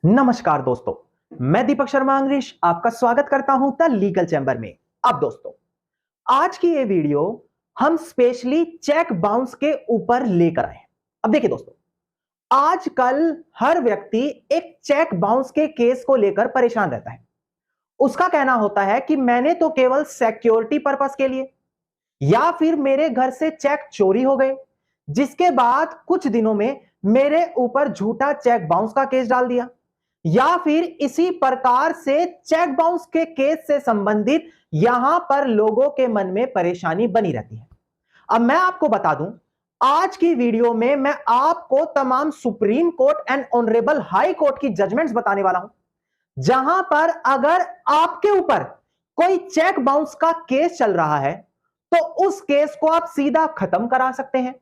नमस्कार दोस्तों, मैं दीपक शर्मा अंग्रेश आपका स्वागत करता हूं द लीगल चैम्बर में। अब दोस्तों, आज की ये वीडियो हम स्पेशली चेक बाउंस के ऊपर लेकर आए हैं। अब देखिए दोस्तों, आजकल हर व्यक्ति एक चेक बाउंस के केस को लेकर परेशान रहता है। उसका कहना होता है कि मैंने तो केवल सिक्योरिटी पर्पस के लिए, या फिर मेरे घर से चेक चोरी हो गए, जिसके बाद कुछ दिनों में मेरे ऊपर झूठा चेक बाउंस का केस डाल दिया, या फिर इसी प्रकार से चेक बाउंस के केस से संबंधित यहां पर लोगों के मन में परेशानी बनी रहती है। अब मैं आपको बता दूं, आज की वीडियो में मैं आपको तमाम supreme court and honourable high court की जजमेंट्स बताने वाला हूं, जहां पर अगर आपके ऊपर कोई चेक बाउंस का केस चल रहा है तो उस केस को आप सीधा खत्म करा सकते हैं,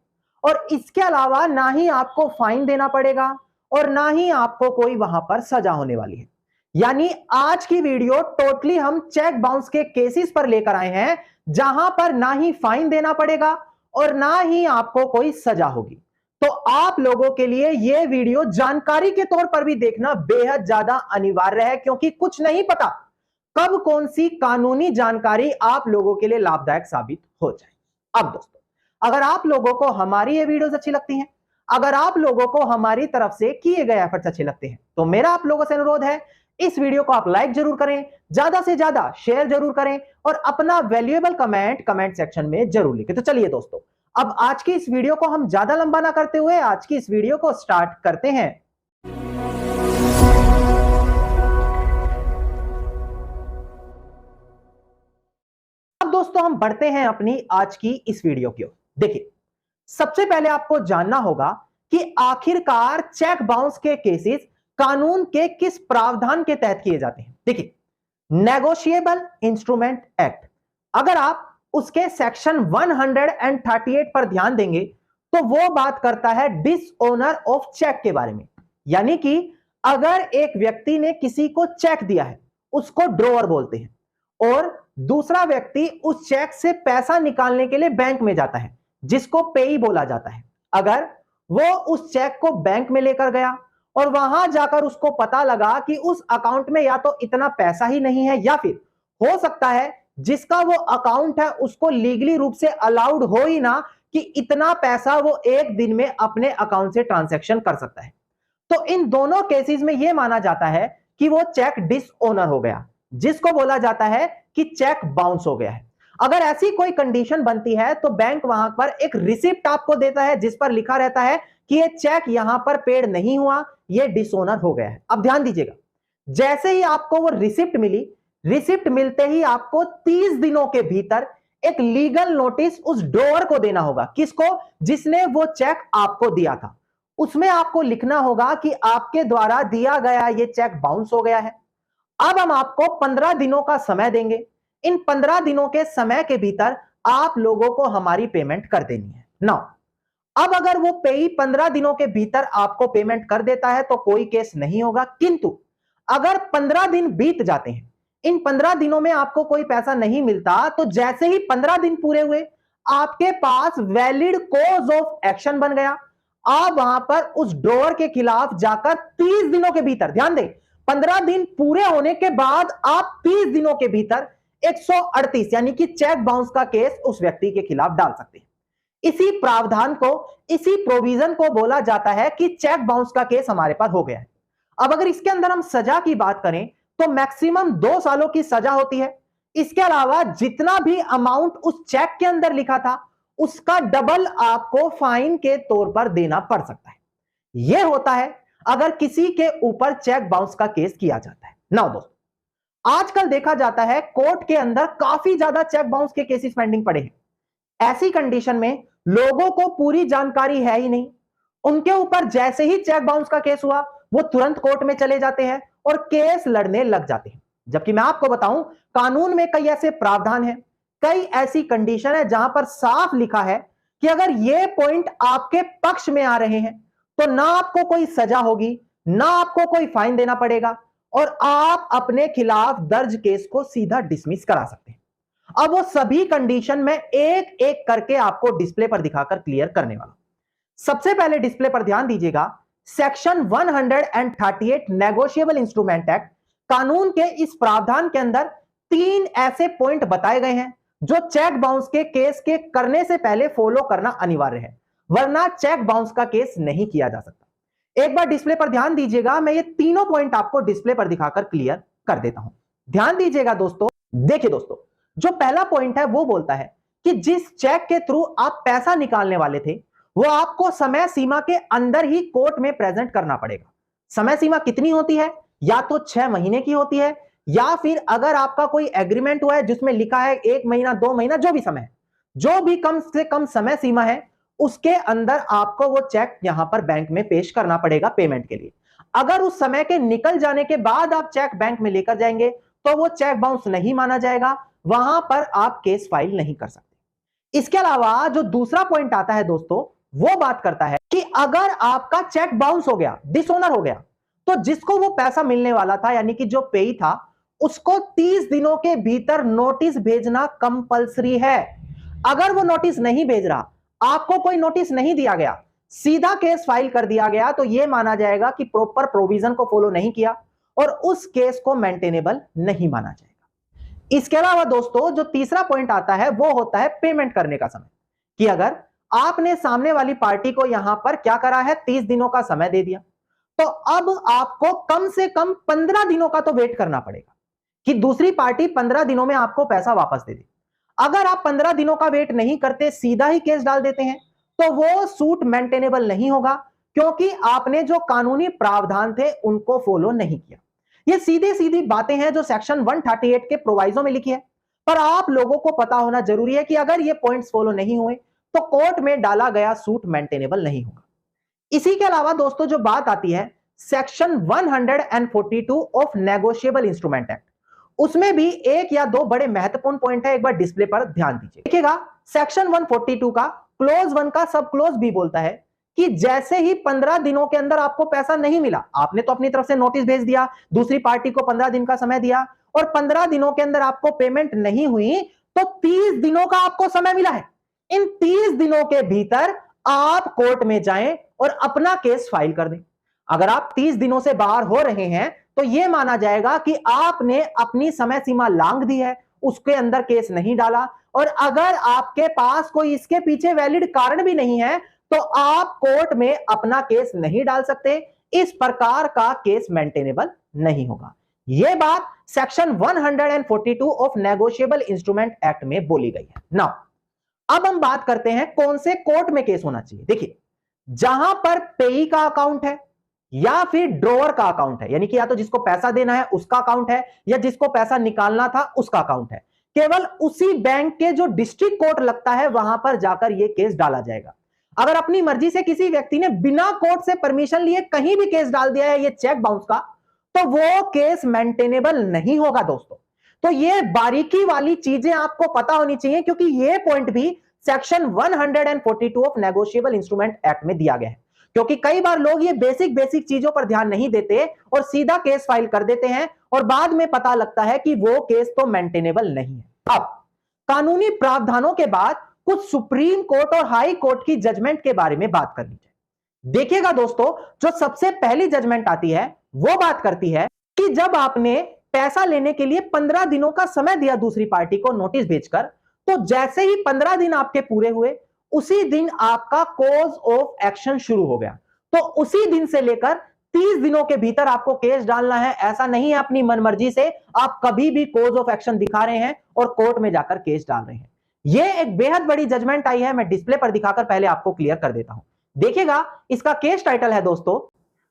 और इसके अलावा ना ही आपको फाइन देना पड़ेगा और ना ही आपको कोई वहां पर सजा होने वाली है। यानी आज की वीडियो टोटली हम चेक बाउंस के केसेस पर लेकर आए हैं, जहां पर ना ही फाइन देना पड़ेगा और ना ही आपको कोई सजा होगी। तो आप लोगों के लिए यह वीडियो जानकारी के तौर पर भी देखना बेहद ज्यादा अनिवार्य है, क्योंकि कुछ नहीं पता कब कौन सी कानूनी जानकारी आप लोगों के लिए लाभदायक साबित हो जाए। अब दोस्तों, अगर आप लोगों को हमारी ये वीडियोस अच्छी लगती हैं, अगर आप लोगों को हमारी तरफ से किए गए एफर्ट्स अच्छे लगते हैं, तो मेरा आप लोगों से अनुरोध है, इस वीडियो को आप लाइक जरूर करें, ज्यादा से ज्यादा शेयर जरूर करें और अपना वैल्यूएबल कमेंट सेक्शन में जरूर लिखें। तो चलिए दोस्तों, अब आज की इस वीडियो को हम ज्यादा लंबा ना करते हुए आज की इस वीडियो को स्टार्ट करते हैं। अब दोस्तों, हम बढ़ते हैं अपनी आज की इस वीडियो की ओर। देखिए, सबसे पहले आपको जानना होगा कि आखिरकार चेक बाउंस के केसेस कानून के किस प्रावधान के तहत किए जाते हैं। देखिए, नेगोशिएबल इंस्ट्रूमेंट एक्ट, अगर आप उसके सेक्शन 138 पर ध्यान देंगे तो वो बात करता है डिसओनर ऑफ चेक के बारे में। यानी कि अगर एक व्यक्ति ने किसी को चेक दिया है, उसको ड्रॉअर बोलते हैं, और दूसरा व्यक्ति उस चेक से पैसा निकालने के लिए बैंक में जाता है, जिसको पेई बोला जाता है। अगर वो उस चेक को बैंक में लेकर गया और वहां जाकर उसको पता लगा कि उस अकाउंट में या तो इतना पैसा ही नहीं है, या फिर हो सकता है जिसका वो अकाउंट है उसको लीगली रूप से अलाउड हो ही ना कि इतना पैसा वो एक दिन में अपने अकाउंट से ट्रांजैक्शन कर सकता है, तो इन दोनों केसेस में यह माना जाता है कि वो चेक डिसओनर हो गया, जिसको बोला जाता है कि चेक बाउंस हो गया है। अगर ऐसी कोई कंडीशन बनती है तो बैंक वहां पर एक रिसिप्ट आपको देता है, जिस पर लिखा रहता है कि ये चेक यहां पर पेड नहीं हुआ, ये डिसओनर हो गया है। अब ध्यान दीजिएगा, जैसे ही आपको वो रिसिप्ट मिली, रिसिप्ट मिलते ही आपको 30 दिनों के भीतर एक लीगल नोटिस उस ड्रॉअर को देना होगा। किसको? जिसने वो चेक आपको दिया था। उसमें आपको लिखना होगा कि आपके द्वारा दिया गया ये चेक बाउंस हो गया है। अब हम आपको 15 दिनों का समय देंगे। इन 15 दिनों के समय के भीतर आप लोगों को हमारी पेमेंट कर देनी है ना। अब अगर वो पेई 15 दिनों के भीतर आपको पेमेंट कर देता है तो कोई केस नहीं होगा, किंतु अगर 15 दिन बीत जाते हैं, इन 15 दिनों में आपको कोई पैसा नहीं मिलता, तो जैसे ही 15 दिन पूरे हुए, आपके पास वैलिड कॉज ऑफ एक्शन बन गया। आप वहां पर उस ड्रॉअर के खिलाफ जाकर 30 दिनों के भीतर, ध्यान दें, 15 दिन पूरे होने के बाद आप 30 दिनों के भीतर 138 यानी कि चेक बाउंस का केस उस व्यक्ति के खिलाफ डाल सकते हैं। इसी प्रावधान को, इसी प्रोविजन को बोला जाता है कि चेक बाउंस का केस हमारे पास हो गया है। अब अगर इसके अंदर हम सजा की बात करें तो मैक्सिमम 2 सालों की सजा होती है। इसके अलावा जितना भी अमाउंट उस चेक के अंदर लिखा था, उसका डबल आपको फाइन के तौर पर देना पड़ सकता है। यह होता है अगर किसी के ऊपर चेक बाउंस का केस किया जाता है ना। दोस्तों, आजकल देखा जाता है कोर्ट के अंदर काफी ज्यादा चेक बाउंस के केसेस पेंडिंग पड़े हैं। ऐसी कंडीशन में लोगों को पूरी जानकारी है ही नहीं। उनके ऊपर जैसे ही चेक बाउंस का केस हुआ, वो तुरंत कोर्ट में चले जाते हैं और केस लड़ने लग जाते हैं। जबकि मैं आपको बताऊं, कानून में कई ऐसे प्रावधान हैं, कई ऐसी कंडीशन है जहां पर साफ लिखा है कि अगर ये पॉइंट आपके पक्ष में आ रहे हैं तो ना आपको कोई सजा होगी, ना आपको कोई फाइन देना पड़ेगा, और आप अपने खिलाफ दर्ज केस को सीधा डिसमिस करा सकते हैं। अब वो सभी कंडीशन में एक एक करके आपको डिस्प्ले पर दिखाकर क्लियर करने वाला। सबसे पहले डिस्प्ले पर ध्यान दीजिएगा सेक्शन 138 नेगोशिएबल इंस्ट्रूमेंट एक्ट कानून के इस प्रावधान के अंदर 3 ऐसे पॉइंट बताए गए हैं जो चेक बाउंस के केस के करने से पहले फॉलो करना अनिवार्य है, वरना चेक बाउंस का केस नहीं किया जा सकता। एक बार डिस्प्ले पर ध्यान दीजिएगा, मैं ये तीनों पॉइंट आपको डिस्प्ले पर दिखाकर क्लियर कर देता हूं। ध्यान दीजिएगा दोस्तों। देखिए दोस्तों, जो पहला पॉइंट है वो बोलता है कि जिस चेक के थ्रू आप पैसा निकालने वाले थे वो आपको समय सीमा के अंदर ही कोर्ट में प्रेजेंट करना पड़ेगा। समय सीमा कितनी होती है? या तो 6 महीने की होती है, या फिर अगर आपका कोई एग्रीमेंट हुआ है जिसमें लिखा है 1 महीना 2 महीना, जो भी समय है, जो भी कम से कम समय सीमा है, उसके अंदर आपको वो चेक यहां पर बैंक में पेश करना पड़ेगा पेमेंट के लिए। अगर उस समय के निकल जाने के बाद आप चेक बैंक में लेकर जाएंगे तो वो चेक बाउंस नहीं माना जाएगा, वहां पर आप केस फाइल नहीं कर सकते। इसके अलावा जो दूसरा पॉइंट आता है दोस्तों, वो बात करता है कि अगर आपका चेक बाउंस हो गया, डिसऑनर हो गया, तो जिसको वो पैसा मिलने वाला था यानी कि जो पेई था, उसको 30 दिनों के भीतर नोटिस भेजना कंपलसरी है। अगर वो नोटिस नहीं भेज रहा, आपको कोई नोटिस नहीं दिया गया, सीधा केस फाइल कर दिया गया, तो यह माना जाएगा कि प्रॉपर प्रोविजन को फॉलो नहीं किया और उस केस को मेंटेनेबल नहीं माना जाएगा। इसके अलावा दोस्तों जो तीसरा पॉइंट आता है वो होता है पेमेंट करने का समय, कि अगर आपने सामने वाली पार्टी को यहां पर क्या करा है, 30 दिनों का समय दे दिया, तो अब आपको कम से कम 15 दिनों का तो वेट करना पड़ेगा कि दूसरी पार्टी 15 दिनों में आपको पैसा वापस दे दे। अगर आप 15 दिनों का वेट नहीं करते, सीधा ही केस डाल देते हैं, तो वो सूट मेंटेनेबल नहीं होगा, क्योंकि आपने जो कानूनी प्रावधान थे उनको फॉलो नहीं किया। ये सीधी सीधी बातें हैं जो सेक्शन 138 के प्रोवाइजो में लिखी है, पर आप लोगों को पता होना जरूरी है कि अगर ये पॉइंट्स फॉलो नहीं हुए तो कोर्ट में डाला गया सूट मेंटेनेबल नहीं होगा। इसी के अलावा दोस्तों जो बात आती है section 142 of negotiable instrument act, उसमें भी एक या दो बड़े महत्वपूर्ण पॉइंट है, एक बार डिस्प्ले पर ध्यान दीजिए। देखिएगा, सेक्शन 142 का क्लोज 1 का सब क्लोज भी बोलता है कि जैसे ही 15 दिनों के अंदर आपको पैसा नहीं मिला, आपने तो अपनी तरफ से नोटिस भेज दिया, दूसरी पार्टी को 15 दिन का समय दिया, और 15 दिनों के अंदर आपको पेमेंट नहीं हुई, तो 30 दिनों का आपको समय मिला है। इन 30 दिनों के भीतर आप कोर्ट में जाएं और अपना केस फाइल कर दें। अगर आप 30 दिनों से बाहर हो रहे हैं तो यह माना जाएगा कि आपने अपनी समय सीमा लांघ दी है, उसके अंदर केस नहीं डाला, और अगर आपके पास कोई इसके पीछे वैलिड कारण भी नहीं है तो आप कोर्ट में अपना केस नहीं डाल सकते। इस प्रकार का केस मेंटेनेबल नहीं होगा। यह बात section 142 of negotiable instrument act में बोली गई है। नाउ अब हम बात करते हैं कौन से कोर्ट में केस होना चाहिए। देखिए, जहां पर पेई का अकाउंट है या फिर ड्रॉवर का अकाउंट है, यानी कि या तो जिसको पैसा देना है उसका अकाउंट है या जिसको पैसा निकालना था उसका अकाउंट है, केवल उसी बैंक के जो डिस्ट्रिक्ट कोर्ट लगता है वहां पर जाकर यह केस डाला जाएगा। अगर अपनी मर्जी से किसी व्यक्ति ने बिना कोर्ट से परमिशन लिए कहीं भी केस डाल दिया है ये चेक बाउंस का, तो वो केस मेंटेनेबल नहीं होगा दोस्तों। तो ये बारीकी वाली चीजें आपको पता होनी चाहिए, क्योंकि ये पॉइंट भी section 142 of negotiable instrument act में दिया गया है। क्योंकि कई बार लोग ये बेसिक चीजों पर ध्यान नहीं देते और सीधा केस फाइल कर देते हैं और बाद में पता लगता है कि वो केस तो मेंटेनेबल नहीं है। अब कानूनी प्रावधानों के बाद कुछ सुप्रीम कोर्ट और हाई कोर्ट की जजमेंट के बारे में बात करनी चाहिए। देखिएगा दोस्तों, जो सबसे पहली जजमेंट आती है वो बात करती है कि जब आपने पैसा लेने के लिए 15 दिनों का समय दिया दूसरी पार्टी को नोटिस भेजकर, तो जैसे ही 15 दिन आपके पूरे हुए उसी दिन आपका कॉज ऑफ एक्शन शुरू हो गया। तो उसी दिन से लेकर 30 दिनों के भीतर आपको केस डालना है। ऐसा नहीं है अपनी मनमर्जी से आप कभी भी कॉज ऑफ एक्शन दिखा रहे हैं और कोर्ट में जाकर केस डाल रहे हैं। यह एक बेहद बड़ी जजमेंट आई है, मैं डिस्प्ले पर दिखाकर पहले आपको क्लियर कर देता हूं। देखिएगा, इसका केस टाइटल है दोस्तों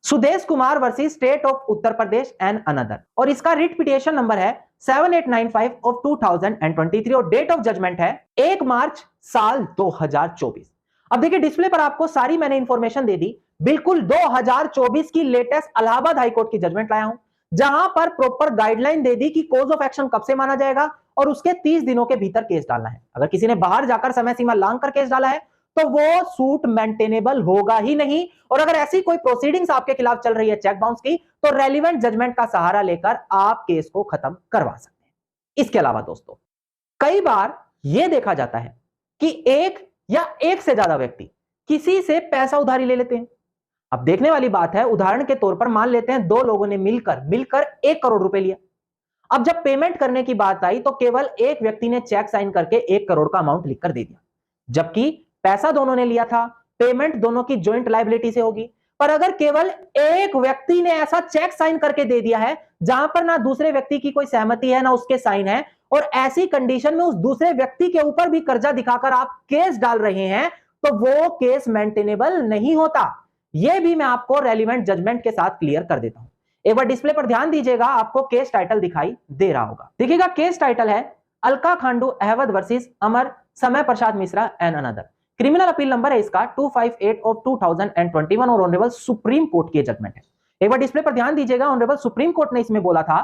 Sudesh Kumar versus state of Uttar Pradesh and another, और इसका रिट पिटिशन नंबर है 7895 ऑफ 2023 और डेट ऑफ जजमेंट है 1 मार्च साल 2024। अब देखिए, डिस्प्ले पर आपको सारी मैंने इंफॉर्मेशन दे दी। बिल्कुल 2024 की लेटेस्ट इलाहाबाद हाईकोर्ट की जजमेंट लाया हूं, जहां पर प्रॉपर गाइडलाइन दे दी कि कॉज ऑफ एक्शन कब से माना जाएगा और उसके 30 दिनों के भीतर केस डालना है। अगर किसी ने बाहर जाकर समय सीमा लांघ कर केस डाला है तो वो सूट मेंटेनेबल होगा ही नहीं, और अगर ऐसी कोई प्रोसीडिंग्स आपके खिलाफ चल रही है चेक बाउंस की, तो रेलिवेंट जजमेंट का सहारा लेकर आप केस को खत्म करवा सकते हैं। इसके अलावा दोस्तों, कई बार यह देखा जाता है कि एक या एक से ज्यादा व्यक्ति किसी से पैसा उधारी ले लेते हैं। अब देखने वाली बात है, उदाहरण के तौर पर मान लेते हैं दो लोगों ने मिलकर 1 करोड़ रुपए लिया। अब जब पेमेंट करने की बात आई तो केवल एक व्यक्ति ने चेक साइन करके 1 करोड़ का अमाउंट लिखकर दे दिया, जबकि पैसा दोनों ने लिया था, पेमेंट दोनों की ज्वाइंट लायबिलिटी से होगी। पर अगर केवल एक व्यक्ति ने ऐसा चेक साइन करके दे दिया है जहां पर ना दूसरे व्यक्ति की कोई सहमति है ना उसके साइन है, और ऐसी कंडीशन में उस दूसरे व्यक्ति के ऊपर भी कर्जा दिखाकर आप केस डाल रहे हैं, तो वो केस मेंटेनेबल नहीं होता। यह भी मैं आपको रेलिवेंट जजमेंट के साथ क्लियर कर देता हूं। एक बार डिस्प्ले पर ध्यान दीजिएगा, आपको केस टाइटल दिखाई दे रहा होगा। देखिएगा, केस टाइटल है Alka Khandu Ahmad versus Amar Samay Prasad Mishra and another. Criminal appeal number है इसका 258 ऑफ 2021 और ऑनरेबल सुप्रीम कोर्ट की जजमेंट है। एक बार डिस्प्ले पर ध्यान दीजिएगा, ऑनरेबल सुप्रीम कोर्ट ने इसमें बोला था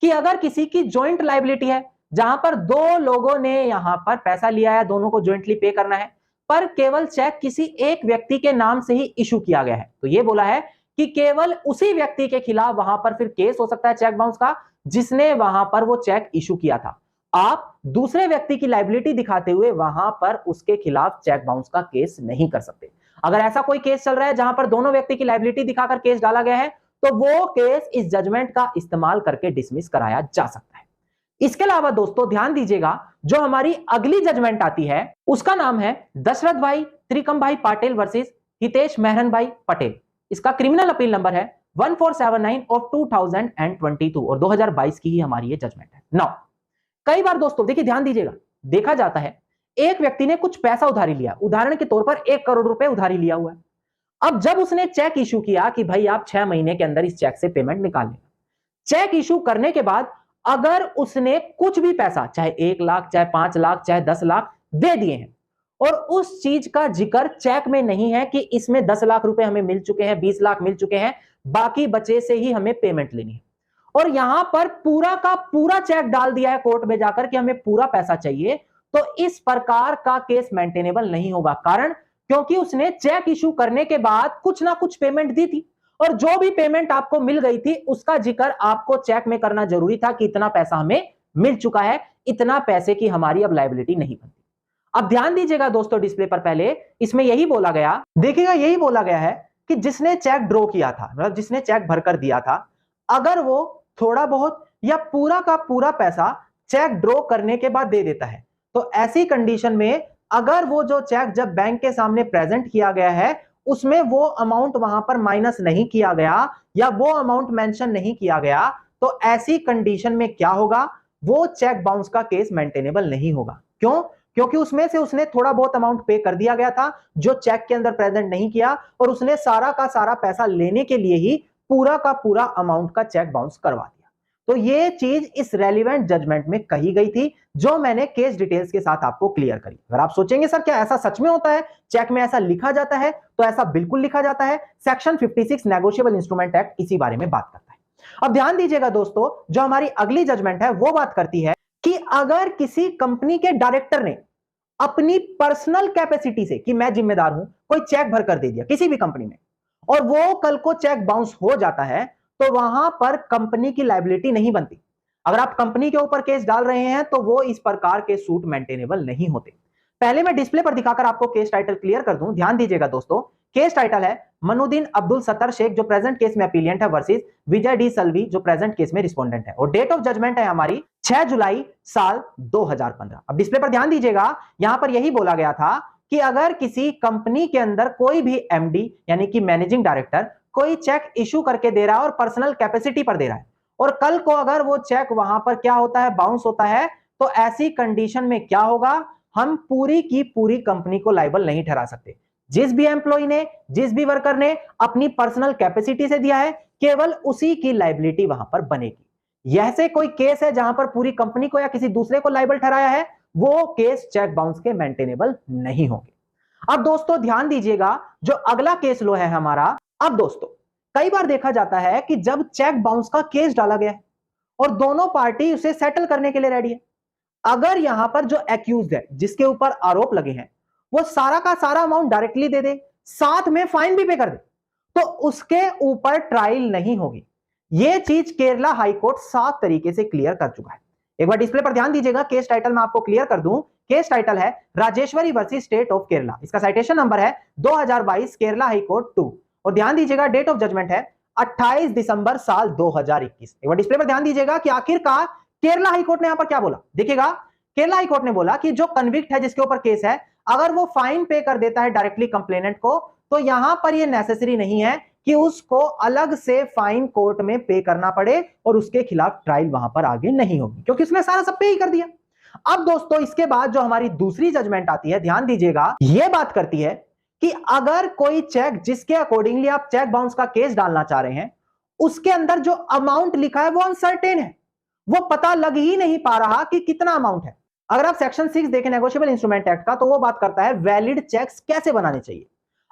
कि अगर किसी की ज्वाइंट लायबिलिटी है, जहां पर दो लोगों ने यहां पर पैसा लिया है, दोनों को ज्वाइंटली पे करना है, पर केवल चेक किसी एक व्यक्ति के नाम से ही इशू किया गया है, तो यह बोला है कि केवल उसी व्यक्ति के खिलाफ वहां पर फिर केस हो सकता है चेक बाउंस का, जिसने वहां पर वो चेक इशू किया था। आप दूसरे व्यक्ति की लायबिलिटी दिखाते हुए वहां पर उसके खिलाफ चेक बाउंस का केस नहीं कर सकते। अगर ऐसा कोई केस चल रहा है जहां पर दोनों व्यक्ति की लायबिलिटी दिखाकर केस डाला गया है, तो वो केस इस जजमेंट का इस्तेमाल करके डिसमिस कराया जा सकता है। इसके अलावा दोस्तों ध्यान दीजिएगा, जो हमारी अगली जजमेंट आती है उसका नाम है दशरथ भाई त्रिकम भाई पाटिल वर्सेस हितेश मेहरन भाई पटेल। इसका क्रिमिनल अपील नंबर है 1479 ऑफ 2022 और 2022 की ही हमारी ये जजमेंट है। नाउ कई बार दोस्तों देखिए, ध्यान दीजिएगा, देखा जाता है एक व्यक्ति ने कुछ पैसा उधारी लिया, उदाहरण के तौर पर 1 करोड़ रुपए उधारी लिया हुआ है। अब जब उसने चेक इशू किया कि भाई आप 6 महीने के अंदर इस चेक से पेमेंट निकाल लें, चेक इशू करने के बाद अगर उसने कुछ भी पैसा, चाहे 1 लाख, चाहे 5 लाख, चाहे 10 लाख दे दिए हैं, और उस चीज का जिक्र चेक में नहीं है कि इसमें 10 लाख रुपए हमें मिल चुके हैं, 20 लाख मिल चुके हैं, बाकी बचे से ही हमें पेमेंट लेनी है, और यहां पर पूरा का पूरा चेक डाल दिया है कोर्ट में जाकर कि हमें पूरा पैसा चाहिए, तो इस प्रकार का केस मेंटेनेबल नहीं होगा। कारण क्योंकि उसने चेक इशू करने के बाद कुछ ना कुछ पेमेंट दी थी, और जो भी पेमेंट आपको मिल गई थी उसका जिक्र आपको चेक में करना जरूरी था कि इतना पैसा हमें मिल चुका है, इतना पैसे की हमारी अब लायबिलिटी नहीं बनती। अब ध्यान दीजिएगा दोस्तों, डिस्प्ले पर पहले इसमें यही बोला गया, देखिएगा यही बोला गया है कि जिसने चेक ड्रॉ किया था, मतलब जिसने चेक भरकर दिया था, अगर वो थोड़ा बहुत या पूरा का पूरा पैसा चेक ड्रॉ करने के बाद दे देता है, तो ऐसी कंडीशन में अगर वो जो चेक जब बैंक के सामने प्रेजेंट किया गया है उसमें वो अमाउंट वहां पर माइनस नहीं किया गया या वो अमाउंट मेंशन नहीं किया गया, तो ऐसी कंडीशन में क्या होगा, वो चेक बाउंस का केस मेंटेनेबल नहीं होगा। क्यों? क्योंकि उसमें से उसने थोड़ा बहुत अमाउंट पे कर दिया गया था जो चेक के अंदर प्रेजेंट नहीं किया, और उसने सारा का सारा पैसा लेने के लिए ही पूरा का पूरा अमाउंट का चेक बाउंस करवा दिया। तो ये चीज इस रेलिवेंट जजमेंट में कही गई थी, जो मैंने केस डिटेल्स के साथ आपको क्लियर करी। अगर आप सोचेंगे सर क्या ऐसा सच में होता है, चेक में ऐसा लिखा जाता है, तो ऐसा बिल्कुल लिखा जाता है। सेक्शन 56 नेगोशिएबल इंस्ट्रूमेंट एक्ट इसी बारे में बात करता है। अब ध्यान दीजिएगा दोस्तों, जो हमारी अगली जजमेंट है वो बात करती है कि अगर किसी कंपनी के डायरेक्टर ने अपनी पर्सनल कैपेसिटी से कि मैं जिम्मेदार हूं, कोई चेक भर कर दे दिया किसी भी कंपनी में, और वो कल को चेक बाउंस हो जाता है, तो वहां पर कंपनी की लायबिलिटी नहीं बनती। अगर आप कंपनी के ऊपर केस डाल रहे हैं तो वो इस प्रकार के सूट मेंटेनेबल नहीं होते। पहले मैं डिस्प्ले पर दिखाकर आपको केस टाइटल क्लियर कर दूं। ध्यान दीजिएगा दोस्तों, केस टाइटल है मनुद्दीन अब्दुल सत्तर शेख जो प्रेजेंट केस में अपीलियंट है वर्सेस विजय डी सल्वी जो प्रेजेंट केस में रिस्पोंडेंट है, और डेट ऑफ जजमेंट है हमारी 6 जुलाई साल 2015। अब डिस्प्ले पर ध्यान दीजिएगा, यहां पर यही बोला गया था कि अगर किसी कंपनी के अंदर कोई भी एमडी यानी कि मैनेजिंग डायरेक्टर कोई चेक इशू करके दे रहा है और पर्सनल कैपेसिटी पर दे रहा है, और कल को अगर वो चेक वहां पर क्या होता है, बाउंस होता है, तो ऐसी कंडीशन में क्या होगा, हम पूरी की पूरी कंपनी को लायबल नहीं ठहरा सकते। जिस भी एम्प्लॉय ने, जिस भी वर्कर ने अपनी पर्सनल कैपेसिटी से दिया है, केवल उसी की लायबिलिटी वहां पर बनेगी। यह से कोई केस है जहां पर पूरी कंपनी को या किसी दूसरे को लायबल ठहराया है, वो केस चेक बाउंस के मेंटेनेबल नहीं होंगे। अब दोस्तों ध्यान दीजिएगा, जो अगला केस लो है हमारा। अब दोस्तों कई बार देखा जाता है कि जब चेक बाउंस का केस डाला गया है और दोनों पार्टी उसे सेटल करने के लिए रेडी है, अगर यहां पर जो एक्यूज्ड है, जिसके ऊपर आरोप लगे हैं, वो सारा का सारा अमाउंट डायरेक्टली दे दे, साथ में फाइन भी पे कर दे, तो उसके ऊपर ट्रायल नहीं होगी। यह चीज केरला हाईकोर्ट साफ तरीके से क्लियर कर चुका है। एक बार डिस्प्ले पर ध्यान दीजिएगा, केस टाइटल मैं आपको क्लियर कर दूं। केस टाइटल है Rajeshwari versus state of Kerala. इसका साइटेशन नंबर है 2022 केरला हाईकोर्ट 2, और ध्यान दीजिएगा डेट ऑफ जजमेंट है 28 दिसंबर साल 2021। एक बार डिस्प्ले पर ध्यान दीजिएगा कि आखिरकार केरला हाईकोर्ट ने यहां पर क्या बोला। देखिएगा, केरला हाईकोर्ट ने बोला कि जो कन्विक्ट है, जिसके ऊपर केस है, अगर वो फाइन पे कर देता है डायरेक्टली कंप्लेनेंट को, तो यहां पर ये नेसेसरी नहीं है कि उसको अलग से फाइन कोर्ट में पे करना पड़े और उसके खिलाफ ट्रायल वहां पर आगे नहीं होगी, क्योंकि उसने सारा सब पे ही कर दिया। अब दोस्तों इसके बाद जो हमारी दूसरी जजमेंट आती है, ध्यान दीजिएगा, यह बात करती है कि अगर कोई चेक जिसके अकॉर्डिंगली आप चेक बाउंस का केस डालना चाह रहे हैं, उसके अंदर जो अमाउंट लिखा है वो अनसर्टेन है, वो पता लग ही नहीं पा रहा कि कितना अमाउंट है। अगर आप सेक्शन 6 देखें नेगोशिएबल इंस्ट्रूमेंट एक्ट का, तो वो बात करता है वैलिड चेक्स कैसे बनाने चाहिए।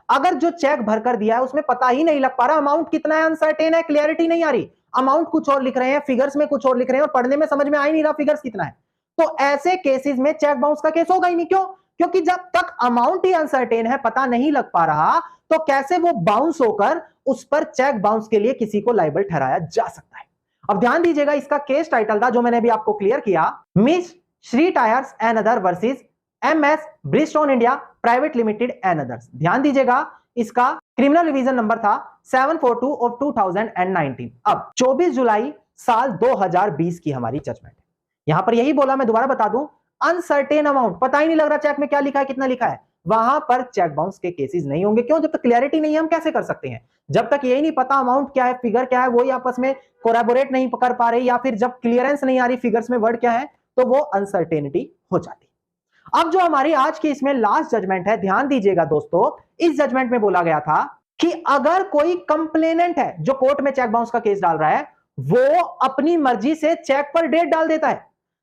अगर जो चेक भरकर दिया है उसमें पता ही नहीं लग पा रहा अमाउंट कितना है, अनसर्टेन है, क्लियरिटी नहीं आ रही, अमाउंट कुछ और लिख रहे हैं, फिगर्स में कुछ और लिख रहे हैं और पढ़ने में समझ में आ ही नहीं रहा फिगर्स कितना है, तो ऐसे केसेस में चेक बाउंस का केस होगा ही नहीं। क्यों? क्योंकि जब तक अमाउंट ही अनसर्टेन है, पता नहीं लग पा रहा, तो कैसे वो बाउंस होकर उस पर चेक बाउंस के लिए किसी को लायबल ठहराया जा सकता है। अब ध्यान दीजिएगा, इसका केस टाइटल था जो मैंने अभी आपको क्लियर किया, miss Shri tyres and other versus MS Bridgestone India private limited and others. ध्यान दीजिएगा, इसका क्रिमिनल रिवीजन नंबर था 742 ऑफ 2019। अब 24 जुलाई साल 2020 की हमारी जजमेंट है। यहां पर यही बोला, मैं दोबारा बता दूं, अनसर्टेन अमाउंट, पता ही नहीं लग रहा चेक में क्या लिखा है, कितना लिखा है, वहां पर चेक बाउंस के केसेस नहीं होंगे। क्यों? जब तक क्लैरिटी नहीं है हम कैसे कर सकते हैं, जब तक यही नहीं पता अमाउंट क्या है, फिगर क्या है, वही आपस में कोलैबोरेट नहीं कर पा रहे, या फिर जब क्लियरेंस नहीं आ रही फिगर्स में वर्ड क्या है, तो वो अनसर्टेनिटी हो जाती। अब जो हमारी आज की इसमें लास्ट जजमेंट है, ध्यान दीजिएगा दोस्तों, इस जजमेंट में बोला गया था कि अगर कोई कंप्लेनेंट है जो कोर्ट में चेक बाउंस का केस डाल रहा है, वो अपनी मर्जी से चेक पर डेट डाल देता है,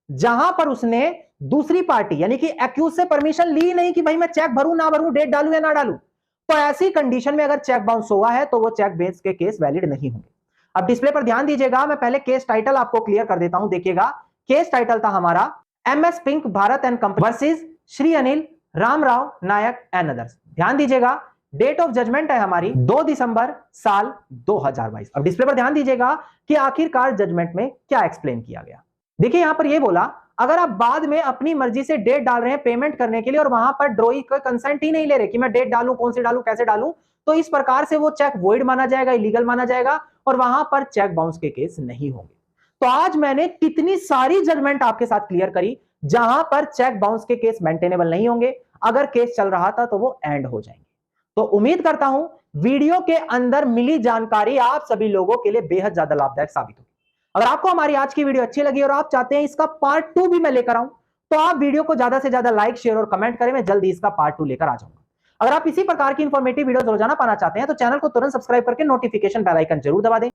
जहां पर उसने दूसरी पार्टी यानी कि एक्यूज से परमिशन ली नहीं कि भाई मैं चेक भरूं ना भरूं, डेट डालूं या ना डालूं, तो ऐसी कंडीशन में अगर चेक बाउंस हुआ है तो वो चेक बेस के केस वैलिड नहीं होंगे। अब डिस्प्ले पर ध्यान दीजिएगा, मैं पहले केस टाइटल आपको क्लियर कर देता हूं। देखिएगा, केस टाइटल था हमारा MS pink Bharat and company versus Shri Anil Ramrao Nayak and others. ध्यान दीजिएगा, डेट ऑफ जजमेंट है हमारी 2 दिसंबर साल 2022। अब डिस्प्ले पर ध्यान दीजिएगा कि आखिरकार जजमेंट में क्या एक्सप्लेन किया गया। देखिए यहां पर यह बोला, अगर आप बाद में अपनी मर्जी से डेट डाल रहे हैं पेमेंट करने के लिए और वहां पर ड्रॉई का कंसेंट ही नहीं ले रहे कि मैं डेट डालूं, कौन सी डालूं, कैसे डालूं, तो इस प्रकार से वो चेक वॉइड माना जाएगा, इलीगल माना जाएगा और वहां पर चेक बाउंस के केस नहीं होंगे। तो आज मैंने कितनी सारी जजमेंट आपके साथ क्लियर करी जहां पर चेक बाउंस के केस मेंटेनेबल नहीं होंगे, अगर केस चल रहा था तो वो एंड हो जाएंगे। तो उम्मीद करता हूं वीडियो के अंदर मिली जानकारी आप सभी लोगों के लिए बेहद ज्यादा लाभदायक साबित होगी। अगर आपको हमारी आज की वीडियो अच्छी लगी और आप चाहते हैं इसका पार्ट 2 भी मैं लेकर आऊं, तो आप वीडियो को ज्यादा से ज्यादा लाइक, शेयर और कमेंट करें, मैं जल्दी इसका पार्ट 2 लेकर आ जाऊंगा। अगर आप इसी प्रकार की इंफॉर्मेटिव वीडियोस रोजाना पाना चाहते हैं तो चैनल को तुरंत सब्सक्राइब करके नोटिफिकेशन बेल आइकन जरूर दबा दें।